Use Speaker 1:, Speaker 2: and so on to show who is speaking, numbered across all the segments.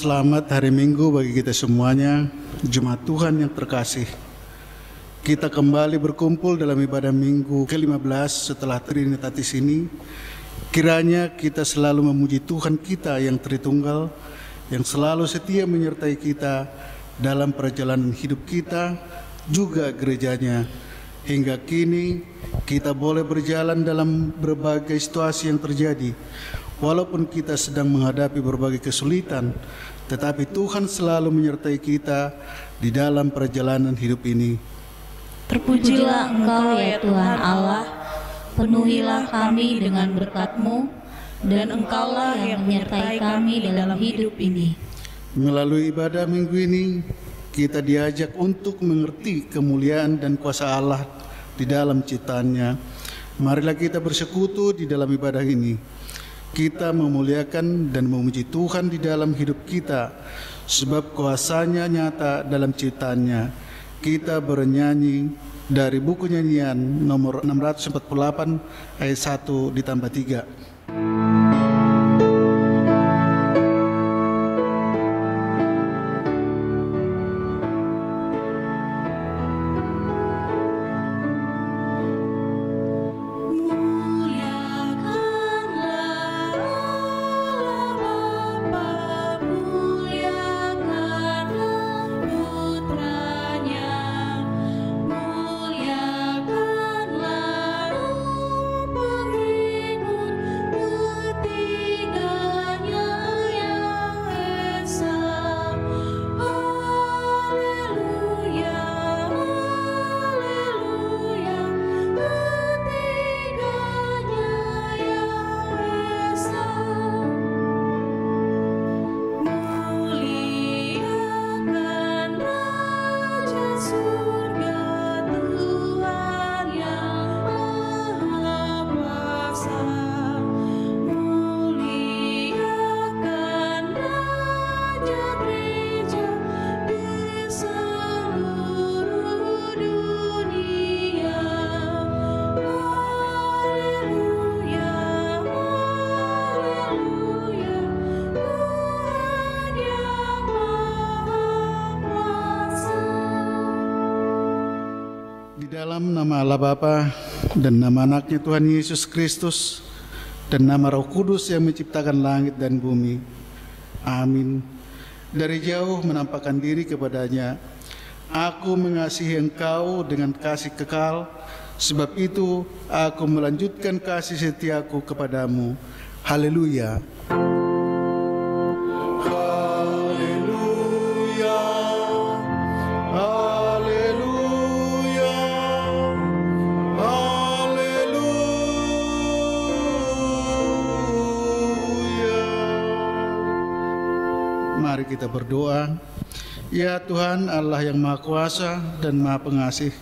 Speaker 1: Selamat hari Minggu bagi kita semuanya, jemaat Tuhan yang terkasih. Kita kembali berkumpul dalam ibadah Minggu ke-15 setelah Trinitatis ini. Kiranya kita selalu memuji Tuhan kita yang Tritunggal, yang selalu setia menyertai kita dalam perjalanan hidup kita, juga gerejanya. Hingga kini kita boleh berjalan dalam berbagai situasi yang terjadi. Walaupun kita sedang menghadapi berbagai kesulitan, tetapi Tuhan selalu menyertai kita di dalam perjalanan hidup ini.
Speaker 2: Terpujilah Engkau ya Tuhan Allah, penuhilah kami dengan berkat-Mu, dan Engkaulah yang menyertai kami dalam hidup ini.
Speaker 1: Melalui ibadah minggu ini, kita diajak untuk mengerti kemuliaan dan kuasa Allah di dalam ciptaannya. Marilah kita bersekutu di dalam ibadah ini. Kita memuliakan dan memuji Tuhan di dalam hidup kita, sebab kuasa-Nya nyata dalam ciptaannya. Kita bernyanyi dari buku nyanyian nomor 648 ayat 1 ditambah 3. Dalam nama Allah Bapa dan nama Anaknya Tuhan Yesus Kristus dan nama Roh Kudus yang menciptakan langit dan bumi. Amin. Dari jauh menampakkan diri kepadanya, aku mengasihi engkau dengan kasih kekal, sebab itu aku melanjutkan kasih setiaku kepadamu. Haleluya. Mari kita berdoa. Ya Tuhan Allah yang Maha Kuasa dan Maha Pengasih,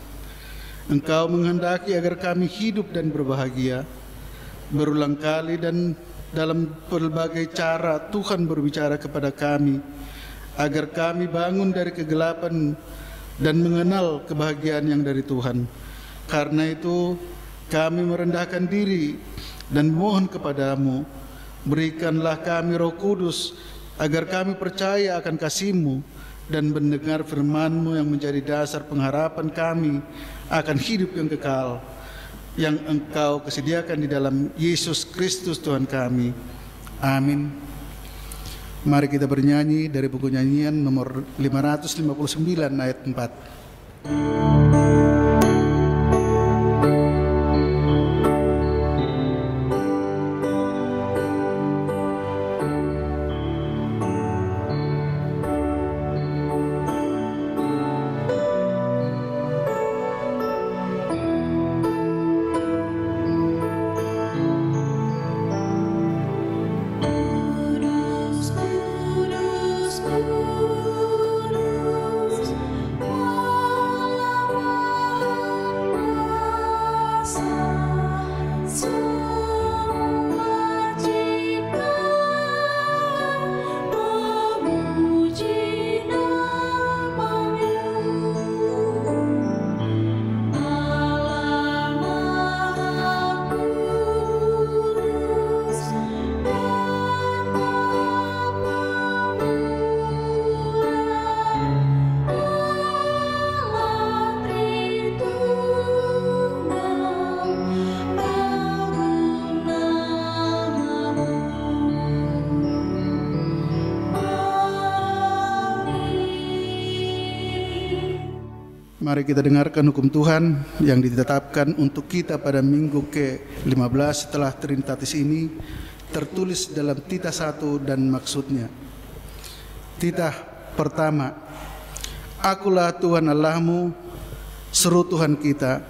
Speaker 1: Engkau menghendaki agar kami hidup dan berbahagia. Berulang kali dan dalam berbagai cara Tuhan berbicara kepada kami, agar kami bangun dari kegelapan dan mengenal kebahagiaan yang dari Tuhan. Karena itu kami merendahkan diri dan mohon kepadamu, berikanlah kami Roh Kudus, agar kami percaya akan kasih-Mu dan mendengar firman-Mu yang menjadi dasar pengharapan kami akan hidup yang kekal, yang Engkau kesediakan di dalam Yesus Kristus Tuhan kami. Amin. Mari kita bernyanyi dari buku nyanyian nomor 559 ayat 4.
Speaker 3: Kudus, Allah
Speaker 1: Mari kita dengarkan hukum Tuhan yang ditetapkan untuk kita pada minggu ke-15 setelah Trinitatis ini, tertulis dalam titah 1 dan maksudnya. Titah pertama, Akulah Tuhan Allahmu, seru Tuhan kita,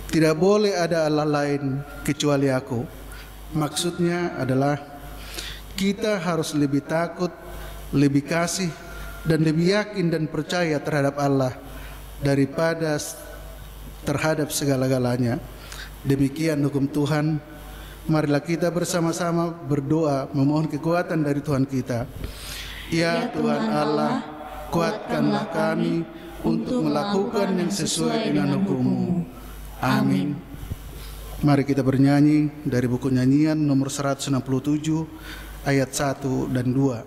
Speaker 1: tidak boleh ada Allah lain kecuali Aku. Maksudnya adalah kita harus lebih takut, lebih kasih, dan lebih yakin dan percaya terhadap Allah daripada terhadap segala-galanya. Demikian hukum Tuhan. Marilah kita bersama-sama berdoa memohon kekuatan dari Tuhan kita. Ya Tuhan Allah, kuatkanlah kami untuk melakukan yang sesuai dengan hukum-Mu. Amin. Mari kita bernyanyi dari buku nyanyian nomor 167 ayat 1 dan 2.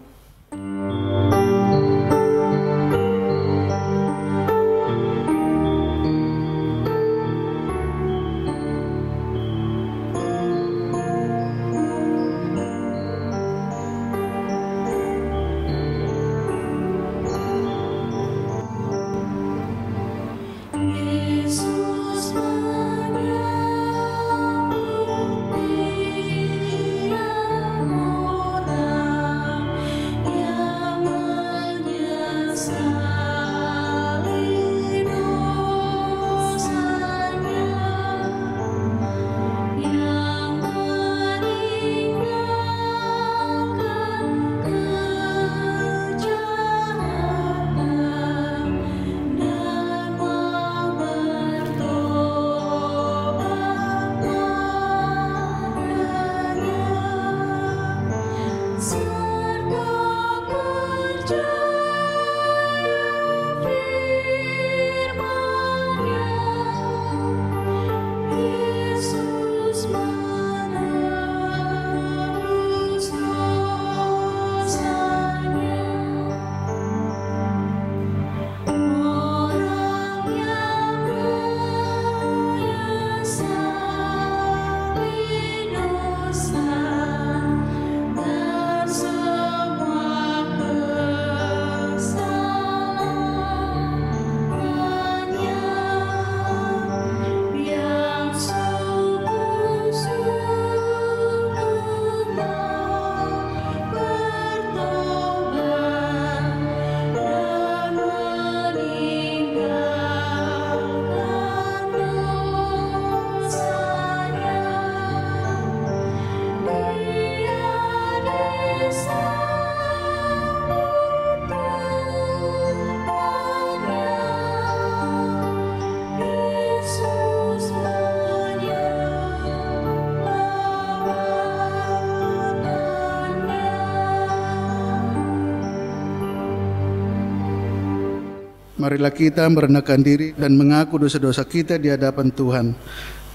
Speaker 1: Marilah kita merendahkan diri dan mengaku dosa-dosa kita di hadapan Tuhan.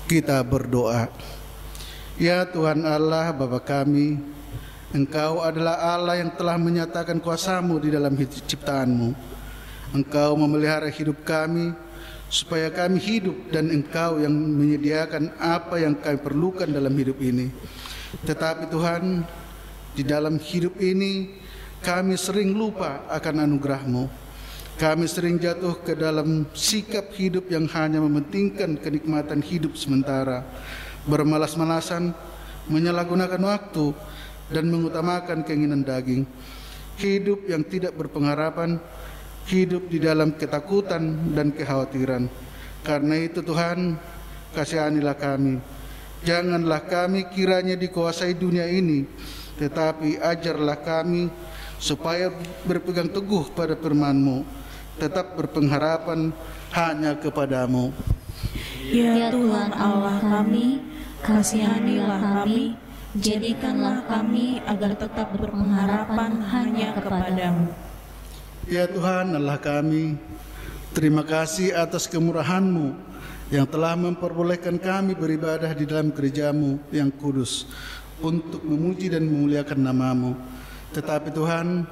Speaker 1: Kita berdoa. Ya Tuhan Allah Bapa kami, Engkau adalah Allah yang telah menyatakan kuasa-Mu di dalam ciptaan-Mu. Engkau memelihara hidup kami supaya kami hidup, dan Engkau yang menyediakan apa yang kami perlukan dalam hidup ini. Tetapi Tuhan, di dalam hidup ini kami sering lupa akan anugerah-Mu. Kami sering jatuh ke dalam sikap hidup yang hanya mementingkan kenikmatan hidup sementara, bermalas-malasan, menyalahgunakan waktu, dan mengutamakan keinginan daging. Hidup yang tidak berpengharapan, hidup di dalam ketakutan dan kekhawatiran. Karena itu Tuhan, kasihanilah kami. Janganlah kami kiranya dikuasai dunia ini, tetapi ajarlah kami supaya berpegang teguh pada firman-Mu, tetap berpengharapan hanya kepada-Mu.
Speaker 2: Ya Tuhan Allah kami, kasihanilah kami, jadikanlah kami agar tetap berpengharapan hanya kepada-Mu.
Speaker 1: Ya Tuhan Allah kami, terima kasih atas kemurahan-Mu yang telah memperbolehkan kami beribadah di dalam gereja-Mu yang kudus untuk memuji dan memuliakan nama-Mu. Tetapi Tuhan,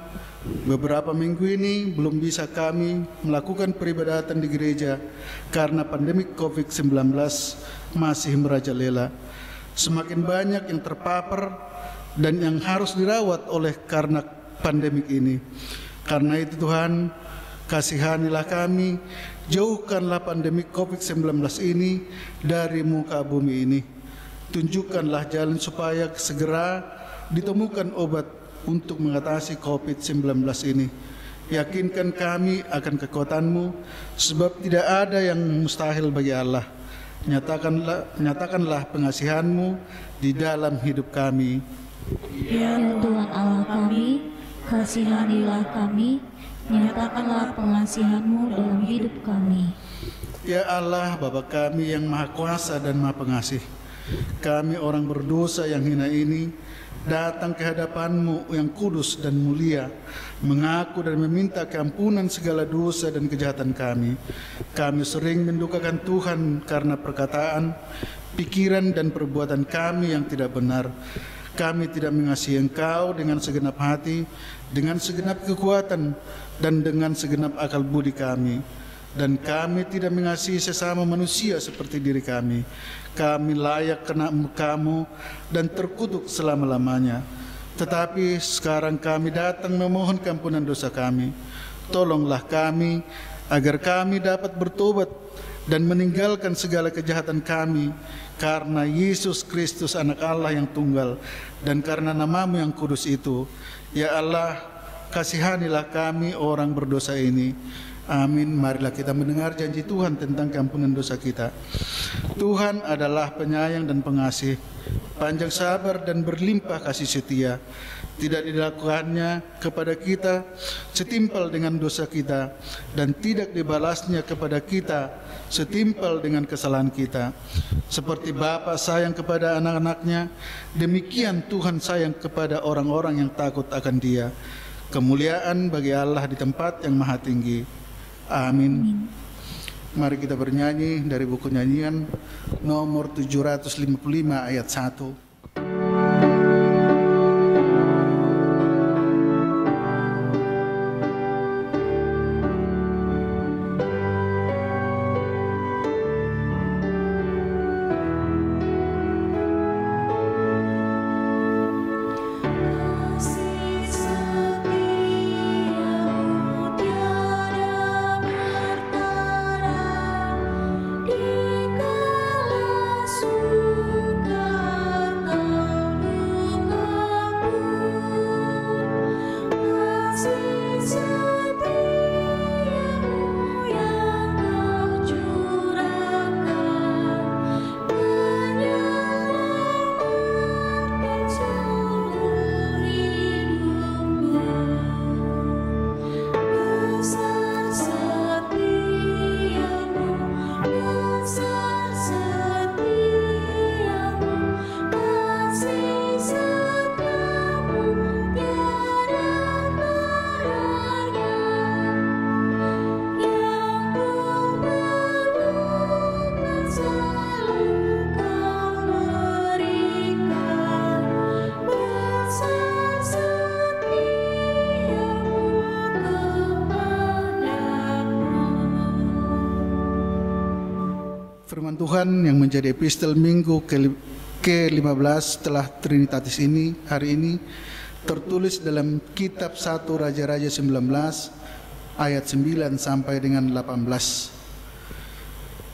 Speaker 1: beberapa minggu ini belum bisa kami melakukan peribadatan di gereja karena pandemi COVID-19 masih merajalela. Semakin banyak yang terpapar dan yang harus dirawat oleh karena pandemik ini. Karena itu Tuhan, kasihanilah kami, jauhkanlah pandemi COVID-19 ini dari muka bumi ini. Tunjukkanlah jalan supaya segera ditemukan obat untuk mengatasi COVID-19 ini. Yakinkan kami akan kekuatan-Mu, sebab tidak ada yang mustahil bagi Allah. Nyatakanlah pengasihan-Mu di dalam hidup kami.
Speaker 2: Ya Tuhan Allah kami, kasihanilah kami, nyatakanlah pengasihan-Mu dalam hidup kami.
Speaker 1: Ya Allah, Bapa kami yang Maha Kuasa dan Maha Pengasih, kami orang berdosa yang hina ini datang ke hadapan-Mu yang kudus dan mulia, mengaku dan meminta keampunan segala dosa dan kejahatan kami. Kami sering mendukakan Tuhan karena perkataan, pikiran dan perbuatan kami yang tidak benar. Kami tidak mengasihi Engkau dengan segenap hati, dengan segenap kekuatan, dan dengan segenap akal budi kami. Dan kami tidak mengasihi sesama manusia seperti diri kami. Kami layak kena murka-Mu dan terkutuk selama-lamanya. Tetapi sekarang kami datang memohon keampunan dosa kami. Tolonglah kami agar kami dapat bertobat dan meninggalkan segala kejahatan kami, karena Yesus Kristus anak Allah yang tunggal, dan karena nama-Mu yang kudus itu. Ya Allah, kasihanilah kami orang berdosa ini. Amin. Marilah kita mendengar janji Tuhan tentang keampunan dosa kita. Tuhan adalah penyayang dan pengasih, panjang sabar dan berlimpah kasih setia. Tidak dilakukannya kepada kita setimpal dengan dosa kita, dan tidak dibalasnya kepada kita setimpal dengan kesalahan kita. Seperti Bapa sayang kepada anak-anaknya, demikian Tuhan sayang kepada orang-orang yang takut akan Dia. Kemuliaan bagi Allah di tempat yang maha tinggi. Amin. Mari kita bernyanyi dari buku nyanyian nomor 755 ayat 1. Firman Tuhan yang menjadi epistel minggu ke-15 setelah Trinitatis ini hari ini tertulis dalam kitab 1 Raja-Raja 19 ayat 9 sampai dengan 18.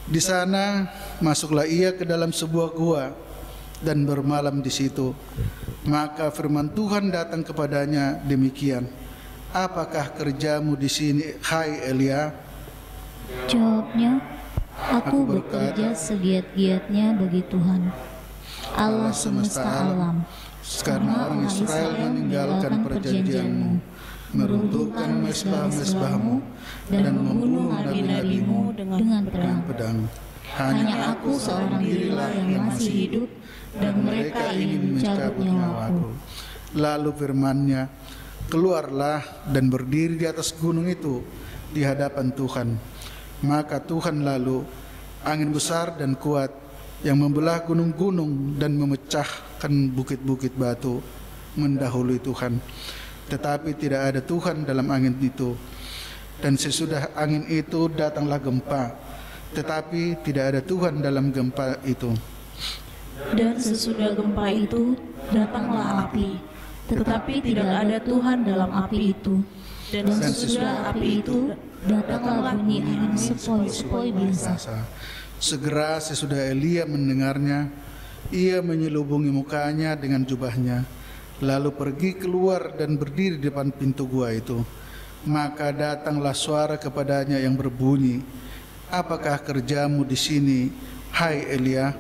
Speaker 1: Di sana masuklah ia ke dalam sebuah gua dan bermalam di situ. Maka firman Tuhan datang kepadanya demikian, "Apakah kerjamu di sini, hai Elia?"
Speaker 2: Jawabnya, "Aku bekerja segiat-giatnya bagi Tuhan, Allah semesta alam, karena orang Israel meninggalkan perjanjian-Mu, meruntuhkan mezbah-mezbah-Mu, dan membunuh nabi-nabi-Mu dengan pedang. Hanya aku seorang dirilah yang masih hidup, dan mereka ingin mencabut nyawaku."
Speaker 1: Lalu firman-Nya, "Keluarlah dan berdiri di atas gunung itu di hadapan Tuhan." Maka Tuhan lalu angin besar dan kuat yang membelah gunung-gunung dan memecahkan bukit-bukit batu mendahului Tuhan. Tetapi tidak ada Tuhan dalam angin itu. Dan sesudah angin itu datanglah gempa, tetapi tidak ada Tuhan dalam gempa itu.
Speaker 2: Dan sesudah gempa itu datanglah api, tetapi tidak ada Tuhan dalam api itu. Dan sesudah api itu datanglah bunyi angin sepoi-sepoi biasa.
Speaker 1: Segera sesudah Elia mendengarnya, ia menyelubungi mukanya dengan jubahnya, lalu pergi keluar dan berdiri di depan pintu gua itu. Maka datanglah suara kepadanya yang berbunyi, "Apakah kerjamu di sini, hai Elia?"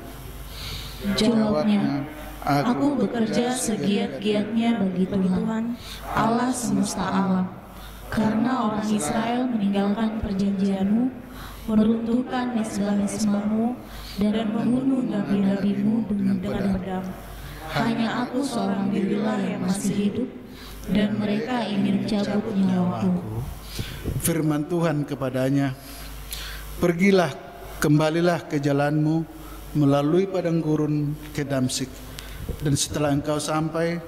Speaker 2: Jawabnya, "Aku bekerja segiat-giatnya bagi Tuhan, Allah semesta alam. Karena orang Israel meninggalkan perjanjianmu, meruntuhkan mesbah-mesbahmu, dan membunuh nabi-nabimu dengan pedang. Hanya aku seorang dirilah yang masih hidup, dan mereka ingin cabut nyawaku."
Speaker 1: Firman Tuhan kepadanya, "Pergilah, kembalilah ke jalanmu melalui padang gurun ke Damsyik, dan setelah engkau sampai,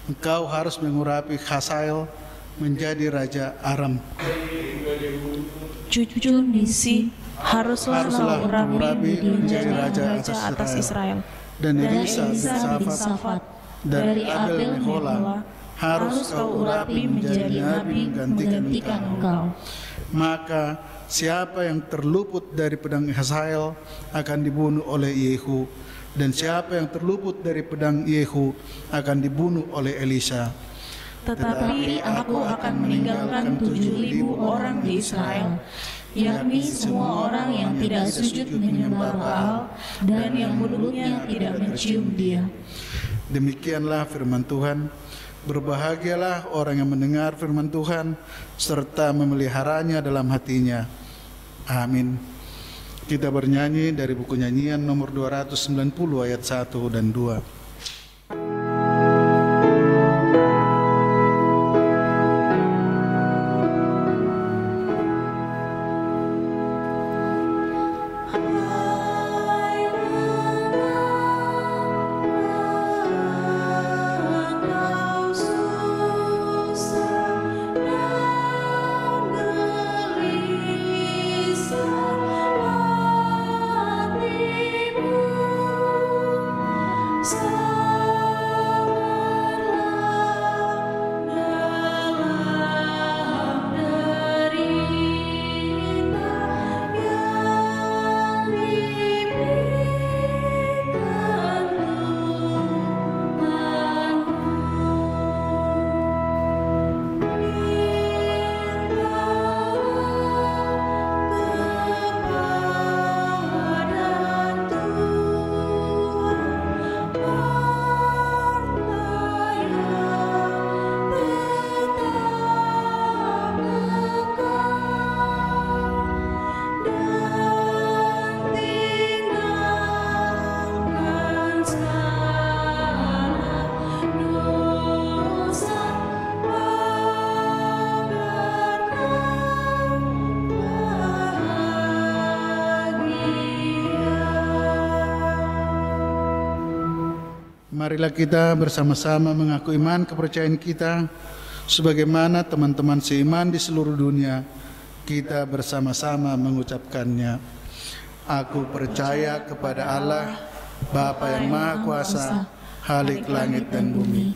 Speaker 1: engkau harus mengurapi Hazael menjadi raja Aram."
Speaker 3: Cucu Nisi haruslah Urapi menjadi raja atas Israel.
Speaker 1: Dan Elisa bin Safat dari Abel Mehola harus kau urapi menjadi nabi menggantikan engkau. Maka siapa yang terluput dari pedang Hazael akan dibunuh oleh Yehu, dan siapa yang terluput dari pedang Yehu akan dibunuh oleh Elisa.
Speaker 3: Tetapi aku akan meninggalkan 7.000 orang di Israel, yakni semua orang yang tidak sujud menyembah Baal dan yang mulutnya tidak mencium dia.
Speaker 1: Demikianlah firman Tuhan. Berbahagialah orang yang mendengar firman Tuhan serta memeliharanya dalam hatinya. Amin. Kita bernyanyi dari buku nyanyian nomor 290 ayat 1 dan 2. Marilah kita bersama-sama mengaku iman kepercayaan kita sebagaimana teman-teman seiman di seluruh dunia. Kita bersama-sama mengucapkannya. Aku percaya kepada Allah, Bapa yang Maha Kuasa, Khalik langit dan bumi.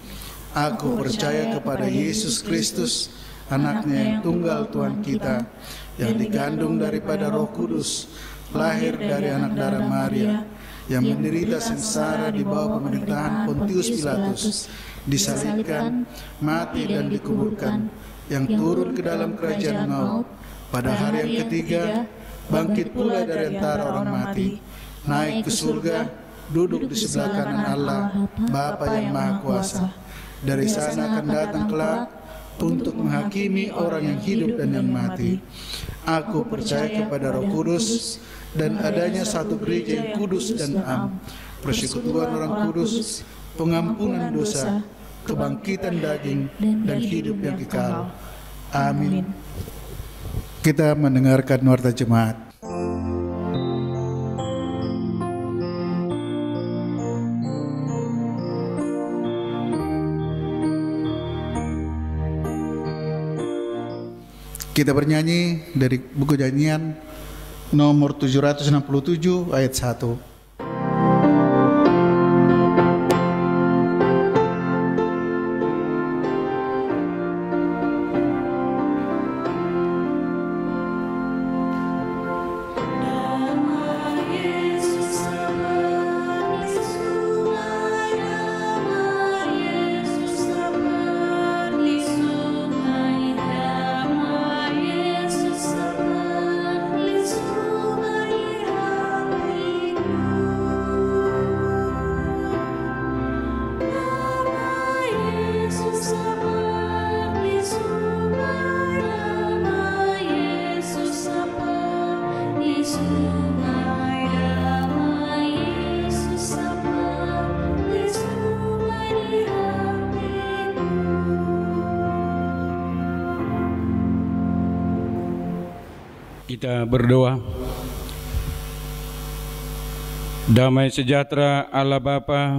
Speaker 1: Aku percaya kepada Yesus Kristus, Anaknya yang tunggal Tuhan kita, yang dikandung daripada Roh Kudus, lahir dari anak darah Maria, yang menderita sengsara di bawah pemerintahan Pontius Pilatus, disalibkan, mati dan dikuburkan, yang turun ke dalam kerajaan maut, pada hari yang ketiga bangkit pula dari antara orang mati, naik ke surga, duduk di sebelah kanan Allah, Bapa yang Maha Kuasa. Dari sana akan datang kelak untuk menghakimi orang yang hidup dan yang mati. Aku percaya kepada Roh Kudus dan adanya satu gereja yang kudus dan am, persekutuan orang kudus, pengampunan dosa, kebangkitan daging, dan hidup yang kekal. Amin. Kita mendengarkan warta jemaat. Kita bernyanyi dari buku nyanyian nomor 767 ayat 1.
Speaker 4: Kita berdoa. Damai sejahtera Allah Bapa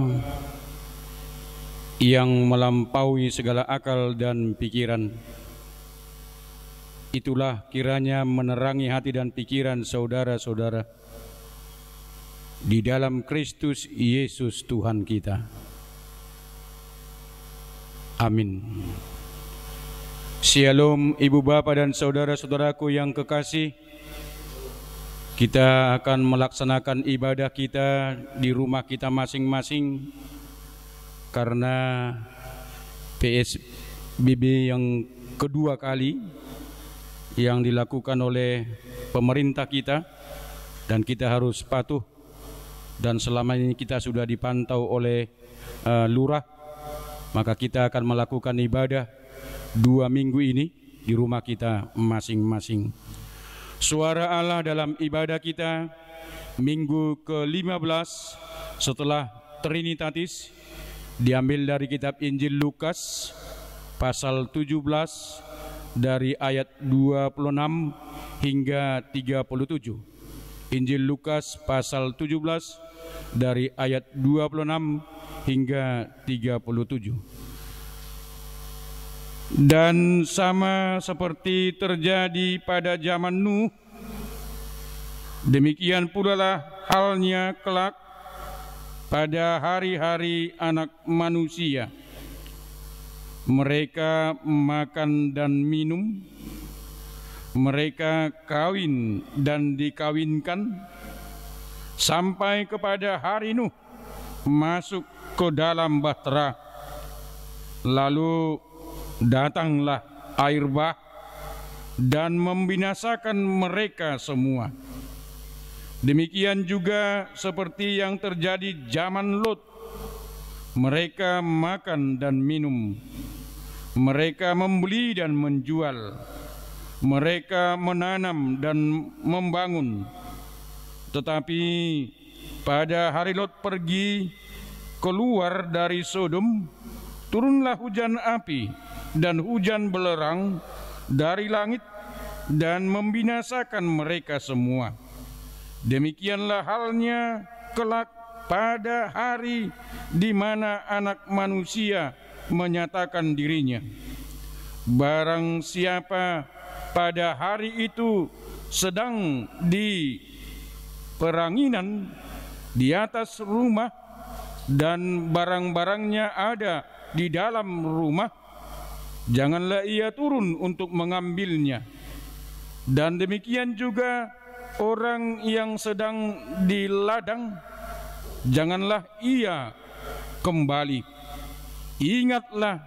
Speaker 4: yang melampaui segala akal dan pikiran, itulah kiranya menerangi hati dan pikiran saudara-saudara di dalam Kristus Yesus Tuhan kita. Amin. Shalom Ibu Bapa dan saudara-saudaraku yang kekasih. Kita akan melaksanakan ibadah kita di rumah kita masing-masing karena PSBB yang kedua kali yang dilakukan oleh pemerintah kita, dan kita harus patuh, dan selama ini kita sudah dipantau oleh lurah, maka kita akan melakukan ibadah 2 minggu ini di rumah kita masing-masing. Suara Allah dalam ibadah kita minggu ke-15 setelah Trinitatis diambil dari kitab Injil Lukas pasal 17 dari ayat 26 hingga 37. Injil Lukas pasal 17 dari ayat 26 hingga 37. Dan sama seperti terjadi pada zaman Nuh, demikian pula lah halnya kelak pada hari-hari Anak Manusia. Mereka makan dan minum, mereka kawin dan dikawinkan, sampai kepada hari Nuh masuk ke dalam bahtera. Lalu datanglah air bah dan membinasakan mereka semua. Demikian juga seperti yang terjadi zaman Lot. Mereka makan dan minum, mereka membeli dan menjual, mereka menanam dan membangun. Tetapi pada hari Lot pergi keluar dari Sodom, turunlah hujan api dan hujan belerang dari langit dan membinasakan mereka semua. Demikianlah halnya kelak pada hari di mana Anak Manusia menyatakan dirinya. Barang siapa pada hari itu sedang di peranginan di atas rumah dan barang-barangnya ada di dalam rumah, janganlah ia turun untuk mengambilnya. Dan demikian juga orang yang sedang di ladang, janganlah ia kembali. Ingatlah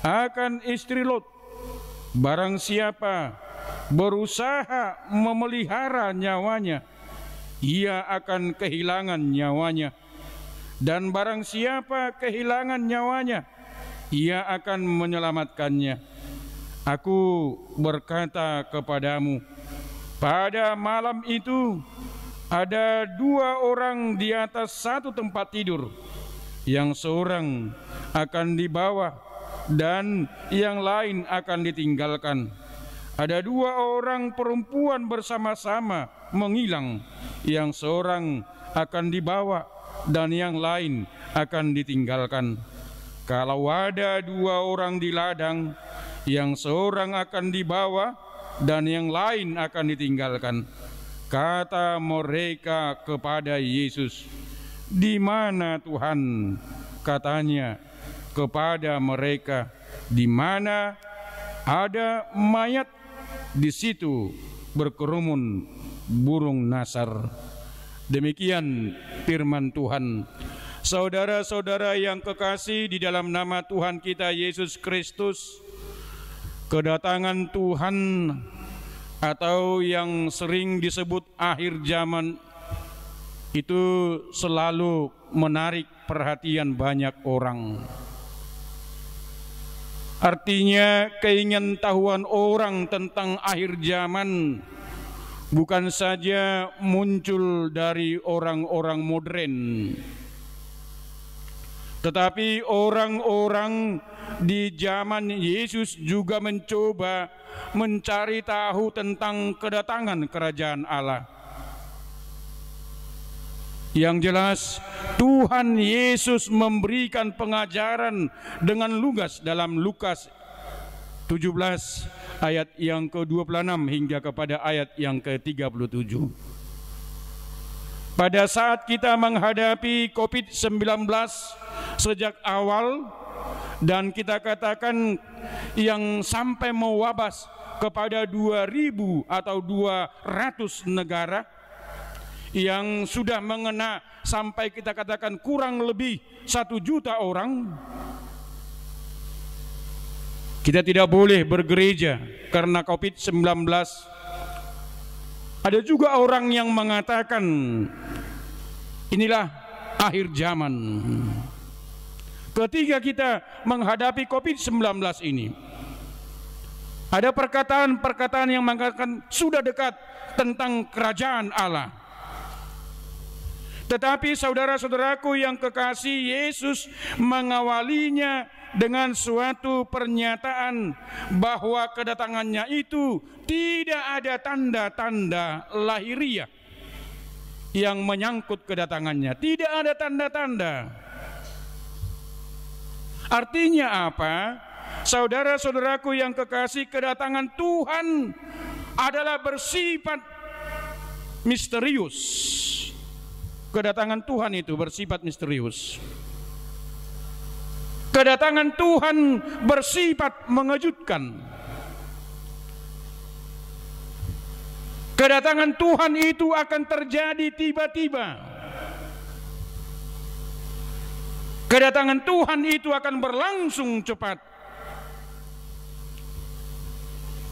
Speaker 4: akan istri Lot. Barang siapa berusaha memelihara nyawanya, ia akan kehilangan nyawanya. Dan barang siapa kehilangan nyawanya, ia akan menyelamatkannya. Aku berkata kepadamu, pada malam itu ada 2 orang di atas satu tempat tidur, yang seorang akan dibawa dan yang lain akan ditinggalkan. Ada 2 orang perempuan bersama-sama menghilang, yang seorang akan dibawa dan yang lain akan ditinggalkan. Kalau ada 2 orang di ladang, yang seorang akan dibawa dan yang lain akan ditinggalkan. Kata mereka kepada Yesus, "Di mana Tuhan?" Katanya kepada mereka, "Di mana ada mayat, di situ berkerumun burung nasar." Demikian firman Tuhan. Saudara-saudara yang kekasih di dalam nama Tuhan kita Yesus Kristus, kedatangan Tuhan atau yang sering disebut akhir zaman itu selalu menarik perhatian banyak orang. Artinya keingintahuan orang tentang akhir zaman bukan saja muncul dari orang-orang modern, Tetapi orang-orang di zaman Yesus juga mencoba mencari tahu tentang kedatangan kerajaan Allah. Yang jelas Tuhan Yesus memberikan pengajaran dengan lugas dalam Lukas 17 ayat yang ke-26 hingga kepada ayat yang ke-37. Pada saat kita menghadapi COVID-19 sejak awal, dan kita katakan yang sampai mewabah kepada 2.000 atau 200 negara, yang sudah mengena sampai kita katakan kurang lebih 1 juta orang, kita tidak boleh bergereja karena COVID-19. Ada juga orang yang mengatakan inilah akhir zaman. Ketika kita menghadapi COVID-19 ini, ada perkataan-perkataan yang mengatakan sudah dekat tentang kerajaan Allah. Tetapi saudara-saudaraku yang kekasih, Yesus mengawalinya dengan suatu pernyataan bahwa kedatangannya itu tidak ada tanda-tanda lahiriah yang menyangkut kedatangannya. Tidak ada tanda-tanda. Artinya apa? Saudara-saudaraku yang kekasih, kedatangan Tuhan adalah bersifat misterius. Kedatangan Tuhan itu bersifat misterius. Kedatangan Tuhan bersifat mengejutkan. Kedatangan Tuhan itu akan terjadi tiba-tiba. Kedatangan Tuhan itu akan berlangsung cepat.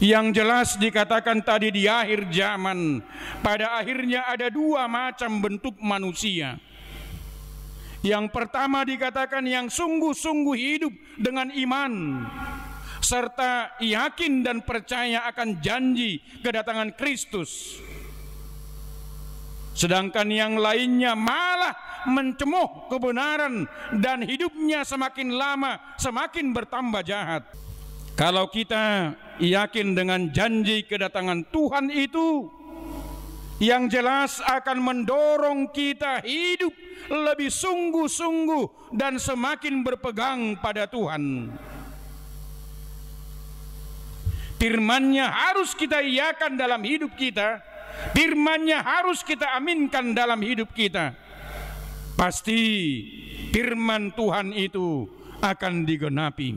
Speaker 4: Yang jelas dikatakan tadi di akhir zaman, pada akhirnya ada 2 macam bentuk manusia. Yang pertama dikatakan yang sungguh-sungguh hidup dengan iman, serta yakin dan percaya akan janji kedatangan Kristus. Sedangkan yang lainnya malah mencemooh kebenaran dan hidupnya semakin lama semakin bertambah jahat. Kalau kita yakin dengan janji kedatangan Tuhan itu, yang jelas akan mendorong kita hidup lebih sungguh-sungguh dan semakin berpegang pada Tuhan. Firman-Nya harus kita iakan dalam hidup kita, firman-Nya harus kita aminkan dalam hidup kita. Pasti firman Tuhan itu akan digenapi.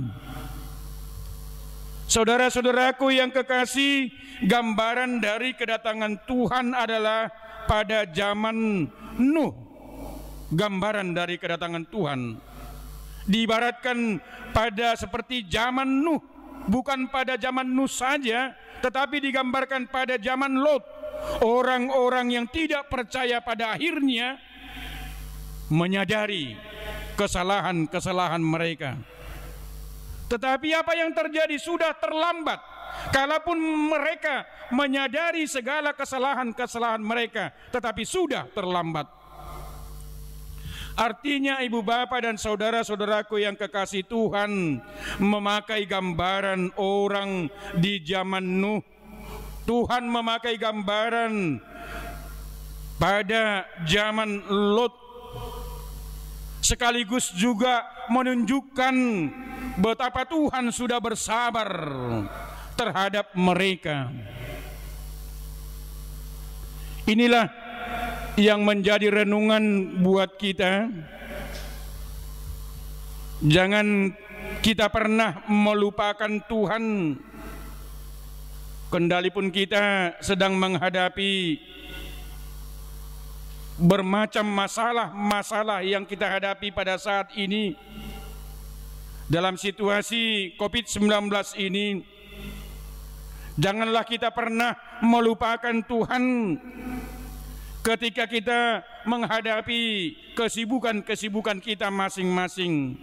Speaker 4: Saudara-saudaraku yang kekasih, gambaran dari kedatangan Tuhan adalah pada zaman Nuh. Gambaran dari kedatangan Tuhan diibaratkan pada seperti zaman Nuh, bukan pada zaman Nuh saja, tetapi digambarkan pada zaman Lot. Orang-orang yang tidak percaya pada akhirnya menyadari kesalahan-kesalahan mereka. Tetapi apa yang terjadi sudah terlambat. Kalaupun mereka menyadari segala kesalahan-kesalahan mereka, tetapi sudah terlambat. Artinya ibu bapa dan saudara-saudaraku yang kekasih Tuhan, memakai gambaran orang di zaman Nuh, Tuhan memakai gambaran pada zaman Lot, sekaligus juga menunjukkan betapa Tuhan sudah bersabar terhadap mereka. Inilah yang menjadi renungan buat kita. Jangan kita pernah melupakan Tuhan, kendalipun kita sedang menghadapi bermacam masalah-masalah yang kita hadapi pada saat ini. Dalam situasi COVID-19 ini, janganlah kita pernah melupakan Tuhan ketika kita menghadapi kesibukan-kesibukan kita masing-masing.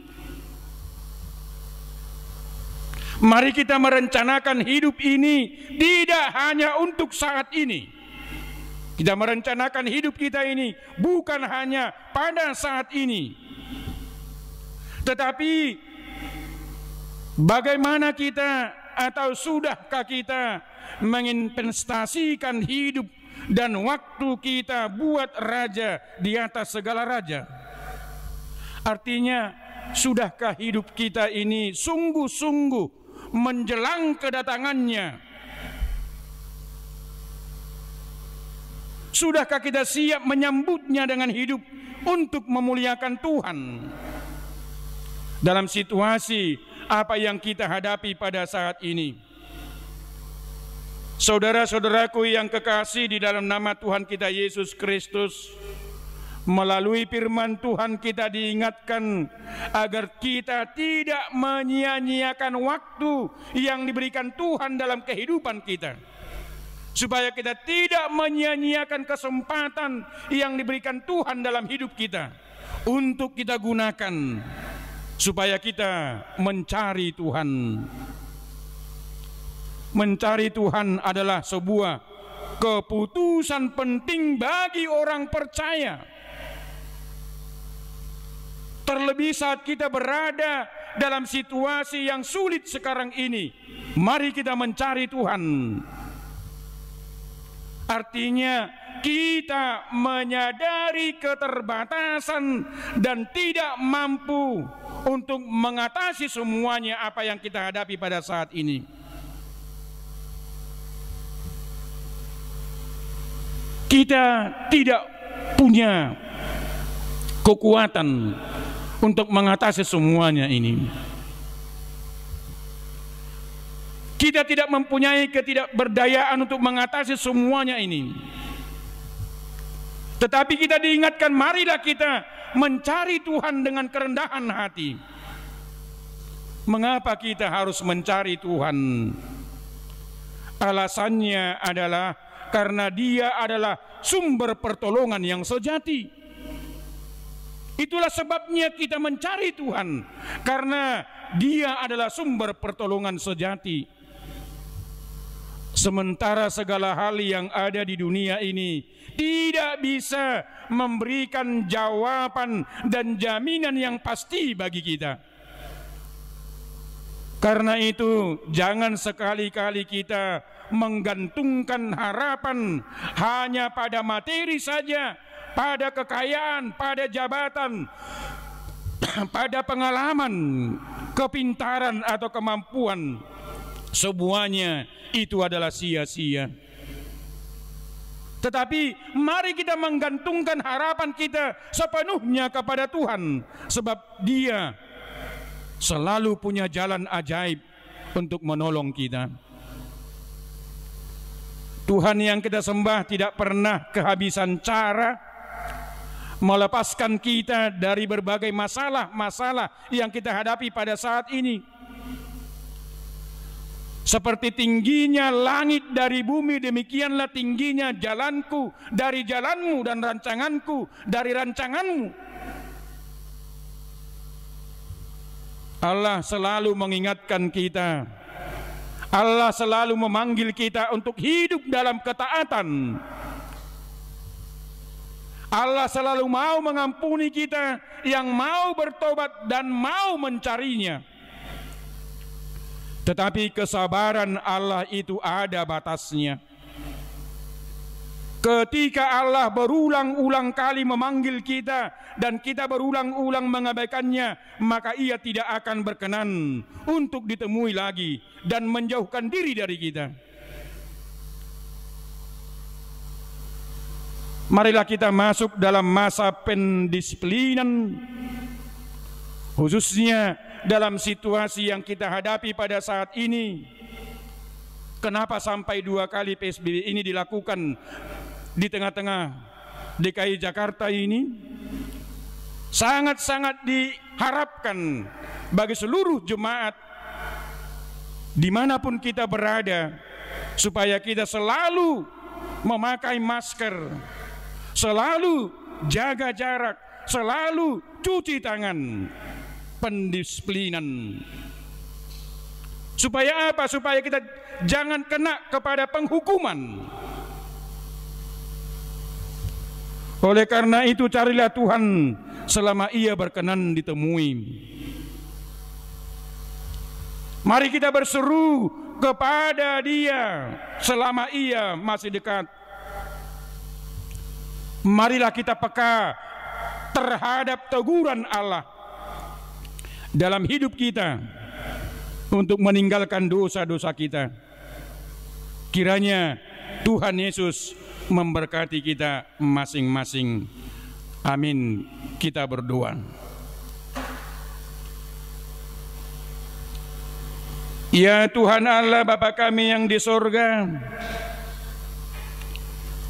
Speaker 4: Mari kita merencanakan hidup ini tidak hanya untuk saat ini. Kita merencanakan hidup kita ini bukan hanya pada saat ini, Tetapi bagaimana kita atau sudahkah kita menginvestasikan hidup dan waktu kita buat raja di atas segala raja? Artinya, sudahkah hidup kita ini sungguh-sungguh menjelang kedatangannya? Sudahkah kita siap menyambutnya dengan hidup untuk memuliakan Tuhan? Dalam situasi apa yang kita hadapi pada saat ini, saudara-saudaraku yang kekasih di dalam nama Tuhan kita Yesus Kristus, melalui firman Tuhan kita diingatkan agar kita tidak menyia-nyiakan waktu yang diberikan Tuhan dalam kehidupan kita, supaya kita tidak menyia-nyiakan kesempatan yang diberikan Tuhan dalam hidup kita untuk kita gunakan supaya kita mencari Tuhan. Mencari Tuhan adalah sebuah keputusan penting bagi orang percaya. Terlebih saat kita berada dalam situasi yang sulit sekarang ini, mari kita mencari Tuhan. Artinya kita menyadari keterbatasan dan tidak mampu untuk mengatasi semuanya apa yang kita hadapi pada saat ini. Kita tidak punya kekuatan untuk mengatasi semuanya ini. Kita tidak mempunyai ketidakberdayaan untuk mengatasi semuanya ini. Tetapi kita diingatkan, marilah kita mencari Tuhan dengan kerendahan hati. Mengapa kita harus mencari Tuhan? Alasannya adalah karena Dia adalah sumber pertolongan yang sejati. Itulah sebabnya kita mencari Tuhan, karena Dia adalah sumber pertolongan sejati. Sementara segala hal yang ada di dunia ini tidak bisa memberikan jawaban dan jaminan yang pasti bagi kita. Karena itu, jangan sekali-kali kita menggantungkan harapan hanya pada materi saja, pada kekayaan, pada jabatan, pada pengalaman, kepintaran atau kemampuan. Semuanya itu adalah sia-sia. Tetapi mari kita menggantungkan harapan kita sepenuhnya kepada Tuhan, sebab Dia selalu punya jalan ajaib untuk menolong kita. Tuhan yang kita sembah tidak pernah kehabisan cara melepaskan kita dari berbagai masalah-masalah yang kita hadapi pada saat ini. Seperti tingginya langit dari bumi, demikianlah tingginya jalanku dari jalanmu dan rancanganku dari rancanganmu. Allah selalu mengingatkan kita. Allah selalu memanggil kita untuk hidup dalam ketaatan. Allah selalu mau mengampuni kita yang mau bertobat dan mau mencarinya. Tetapi kesabaran Allah itu ada batasnya. Ketika Allah berulang-ulang kali memanggil kita dan kita berulang-ulang mengabaikannya, maka Ia tidak akan berkenan untuk ditemui lagi dan menjauhkan diri dari kita. Marilah kita masuk dalam masa pendisiplinan, khususnya dalam situasi yang kita hadapi pada saat ini. Kenapa sampai 2 kali PSBB ini dilakukan di tengah-tengah DKI Jakarta ini? Sangat-sangat diharapkan bagi seluruh jemaat dimanapun kita berada, supaya kita selalu memakai masker, selalu jaga jarak, selalu cuci tangan. Pendisiplinan. Supaya apa? Supaya kita jangan kena kepada penghukuman. Oleh karena itu, carilah Tuhan selama Ia berkenan ditemui. Mari kita berseru kepada Dia selama Ia masih dekat. Marilah kita peka terhadap teguran Allah dalam hidup kita untuk meninggalkan dosa-dosa kita. Kiranya Tuhan Yesus memberkati kita masing-masing. Amin. Kita berdoa. Ya Tuhan Allah Bapa kami yang di sorga,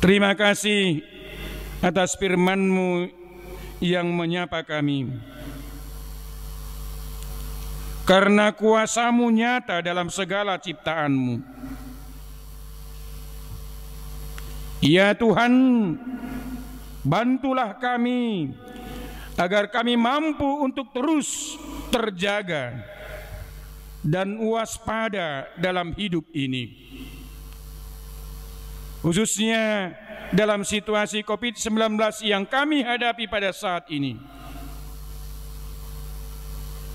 Speaker 4: terima kasih atas firman-Mu yang menyapa kami. Karena kuasa-Mu nyata dalam segala ciptaan-Mu. Ya Tuhan, bantulah kami agar kami mampu untuk terus terjaga dan waspada dalam hidup ini, khususnya dalam situasi COVID-19 yang kami hadapi pada saat ini.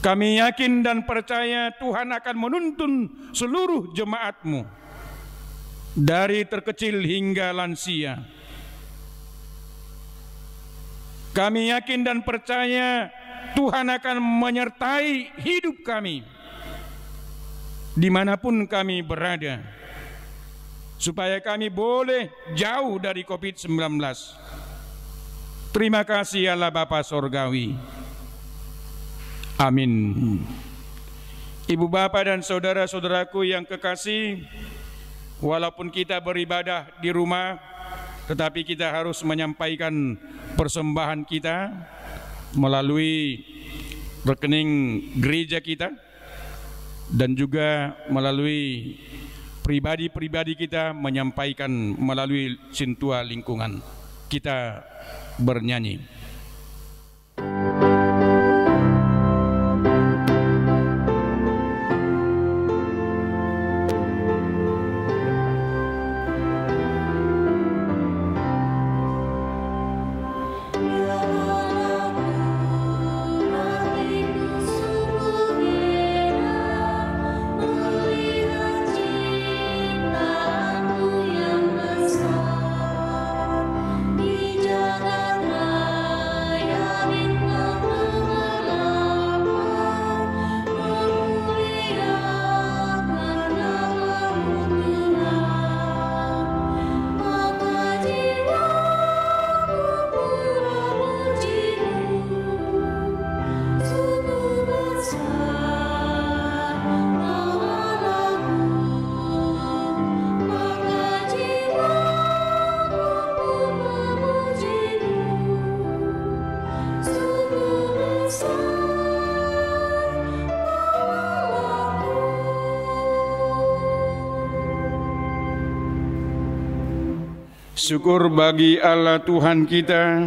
Speaker 4: Kami yakin dan percaya Tuhan akan menuntun seluruh jemaat-Mu, dari terkecil hingga lansia. Kami yakin dan percaya Tuhan akan menyertai hidup kami dimanapun kami berada, supaya kami boleh jauh dari COVID-19. Terima kasih Allah Bapa Sorgawi. Amin. Ibu bapak dan saudara-saudaraku yang kekasih, walaupun kita beribadah di rumah, tetapi kita harus menyampaikan persembahan kita melalui rekening gereja kita, dan juga melalui pribadi-pribadi kita menyampaikan melalui Sintua Lingkungan. Kita bernyanyi. Syukur bagi Allah Tuhan kita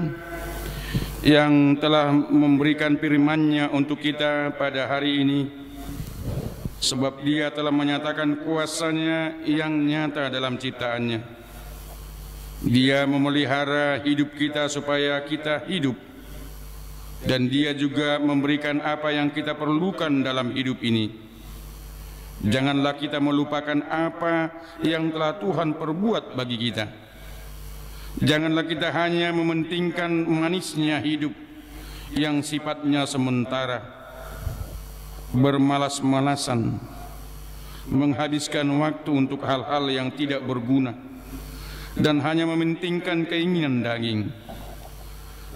Speaker 4: yang telah memberikan firman-Nya untuk kita pada hari ini, sebab Dia telah menyatakan kuasa-Nya yang nyata dalam ciptaan-Nya. Dia memelihara hidup kita supaya kita hidup, dan Dia juga memberikan apa yang kita perlukan dalam hidup ini. Janganlah kita melupakan apa yang telah Tuhan perbuat bagi kita. Janganlah kita hanya mementingkan manisnya hidup yang sifatnya sementara, bermalas-malasan, menghabiskan waktu untuk hal-hal yang tidak berguna, dan hanya mementingkan keinginan daging.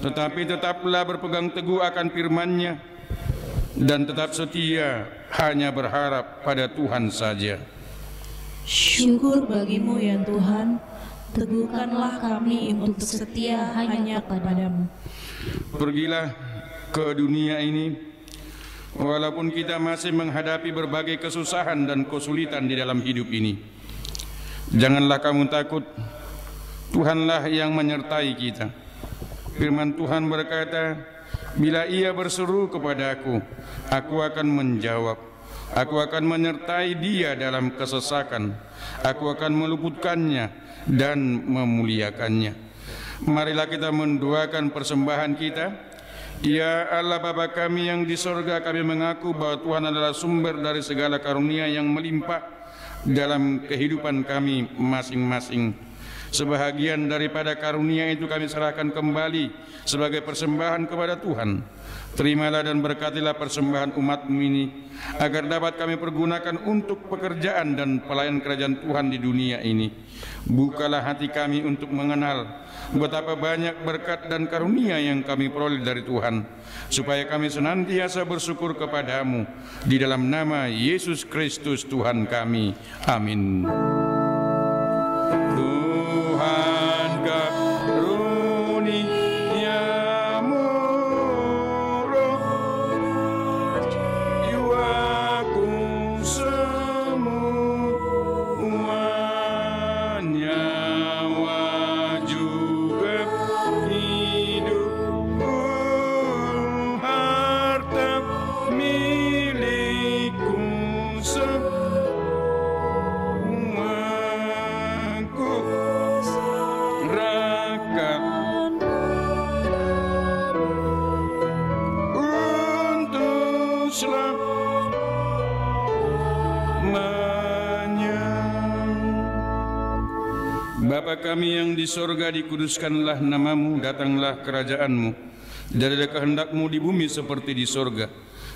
Speaker 4: Tetapi tetaplah berpegang teguh akan firman-Nya, dan tetap setia hanya berharap pada Tuhan saja.
Speaker 2: Syukur bagi-Mu ya Tuhan, teguhkanlah kami untuk setia hanya kepadamu.
Speaker 4: Pergilah ke dunia ini, walaupun kita masih menghadapi berbagai kesusahan dan kesulitan di dalam hidup ini. Janganlah kamu takut, Tuhanlah yang menyertai kita. Firman Tuhan berkata, bila ia berseru kepadaku, aku akan menjawab. Aku akan menyertai dia dalam kesesakan. Aku akan meluputkannya dan memuliakannya. Marilah kita mendoakan persembahan kita Ya Allah Bapa kami yang di sorga, kami mengaku bahwa Tuhan adalah sumber dari segala karunia yang melimpah dalam kehidupan kami masing-masing. Sebahagian daripada karunia itu kami serahkan kembali sebagai persembahan kepada Tuhan. Terimalah dan berkatilah persembahan umat-Mu ini, agar dapat kami pergunakan untuk pekerjaan dan pelayanan kerajaan Tuhan di dunia ini. Bukalah hati kami untuk mengenal betapa banyak berkat dan karunia yang kami peroleh dari Tuhan, supaya kami senantiasa bersyukur kepadamu. Di dalam nama Yesus Kristus Tuhan kami. Amin. Tuhan karuniamu roh jiwaku semuanya, nyawa juga hidupku, harta milikku semuaku serahkan untuk selamanya. Bapa kami yang di sorga, dikuduskanlah namamu, datanglah kerajaan-Mu, jadilah kehendak-Mu di bumi seperti di sorga.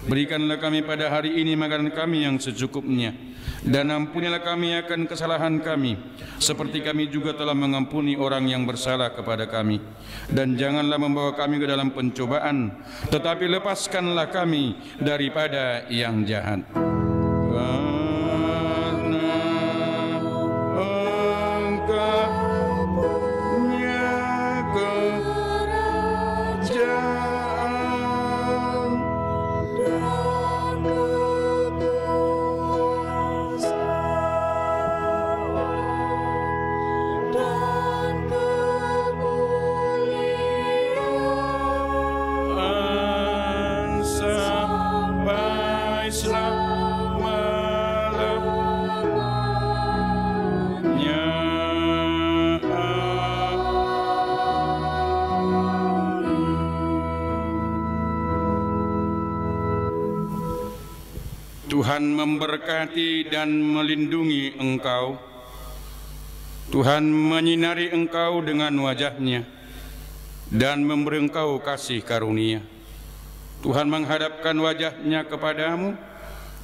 Speaker 4: Berikanlah kami pada hari ini makanan kami yang secukupnya, dan ampunilah kami akan kesalahan kami, seperti kami juga telah mengampuni orang yang bersalah kepada kami. Dan janganlah membawa kami ke dalam pencobaan, tetapi lepaskanlah kami daripada yang jahat. Tuhan memberkati dan melindungi engkau. Tuhan menyinari engkau dengan wajah-Nya dan memberi engkau kasih karunia. Tuhan menghadapkan wajah-Nya kepadamu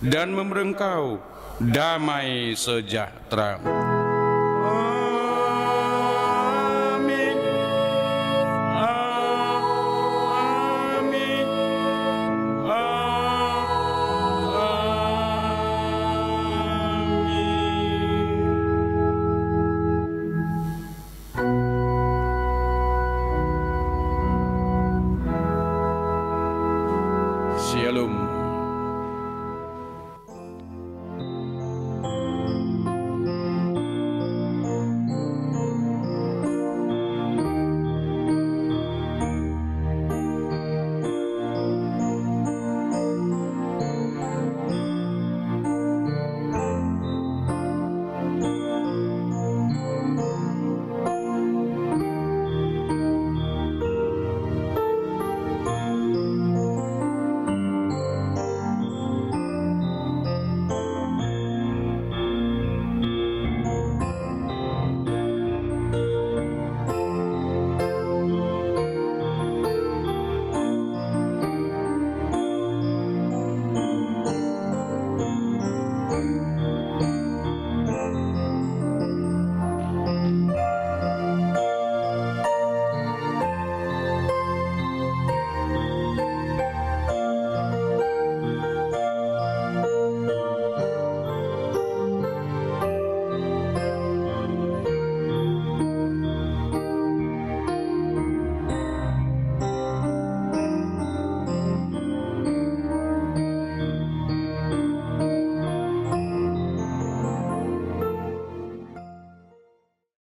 Speaker 4: dan memberi engkau damai sejahtera.